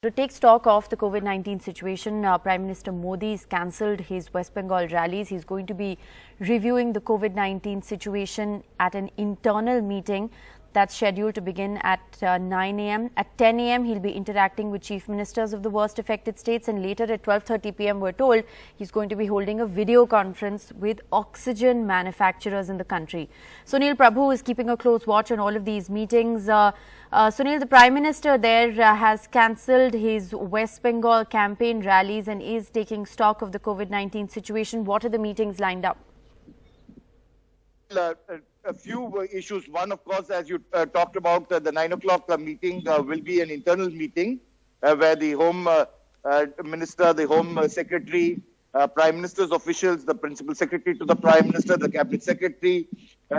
To take stock of the COVID-19 situation, Prime Minister Modi has cancelled his West Bengal rallies. He's going to be reviewing the COVID-19 situation at an internal meeting that's scheduled to begin at 9 a.m. At 10 a.m., he'll be interacting with chief ministers of the worst affected states, and later at 12:30 p.m., we're told he's going to be holding a video conference with oxygen manufacturers in the country. Sunil Prabhu is keeping a close watch on all of these meetings. Sunil, the Prime Minister there has cancelled his West Bengal campaign rallies and is taking stock of the COVID-19 situation. What are the meetings lined up? A few issues. One, of course, as you talked about, the 9 o'clock meeting will be an internal meeting where the Home Minister, the Home Secretary, Prime Minister's officials, the Principal Secretary to the Prime Minister, the Cabinet Secretary,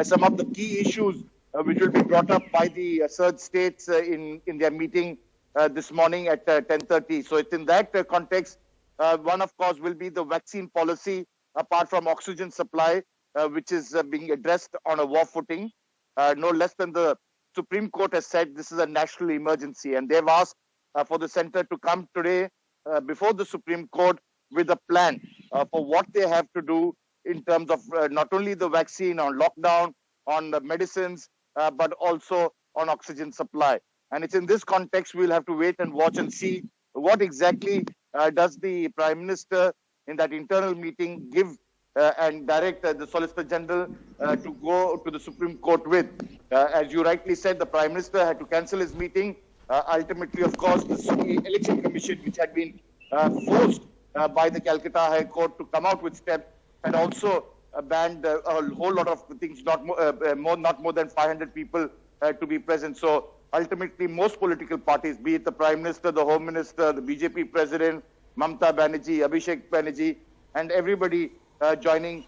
some of the key issues which will be brought up by the surge states in their meeting this morning at 10:30. So it's in that context. One, of course, will be the vaccine policy, apart from oxygen supply, which is being addressed on a war footing. No less than the Supreme Court has said this is a national emergency, and they've asked for the centre to come today before the Supreme Court with a plan for what they have to do in terms of not only the vaccine, on lockdown, on the medicines, but also on oxygen supply. And it's in this context we'll have to wait and watch and see what exactly does the Prime Minister in that internal meeting give and direct the Solicitor General to go to the Supreme Court with. As you rightly said, the Prime Minister had to cancel his meeting. Ultimately, of course, the Election Commission, which had been forced by the Calcutta High Court to come out with steps, had also banned a whole lot of things, not more than 500 people to be present. So ultimately, most political parties, be it the Prime Minister, the Home Minister, the BJP President, Mamata Banerjee, Abhishek Banerjee, and everybody joining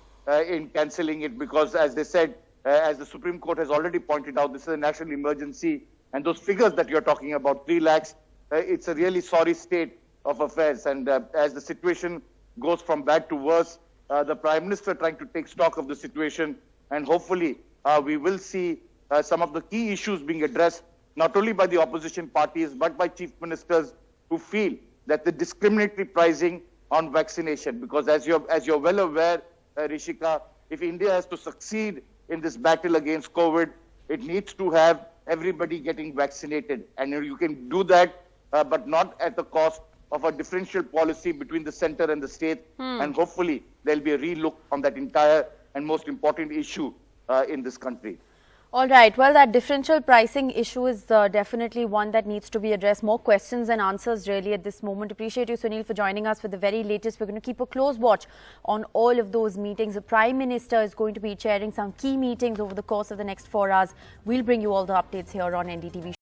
in cancelling it, because, as they said, as the Supreme Court has already pointed out, this is a national emergency, and those figures that you're talking about, 3 lakhs, it's a really sorry state of affairs. And as the situation goes from bad to worse, the Prime Minister trying to take stock of the situation, and hopefully we will see some of the key issues being addressed, not only by the opposition parties, but by chief ministers who feel that the discriminatory pricing on vaccination, because as you're well aware, Rishika, if India has to succeed in this battle against COVID, it needs to have everybody getting vaccinated. And you can do that, but not at the cost of a differential policy between the center and the state. And hopefully there'll be a relook on that entire and most important issue in this country. All right. Well, that differential pricing issue is definitely one that needs to be addressed. More questions and answers really at this moment. Appreciate you, Sunil, for joining us for the very latest. We're going to keep a close watch on all of those meetings. The Prime Minister is going to be chairing some key meetings over the course of the next 4 hours. We'll bring you all the updates here on NDTV.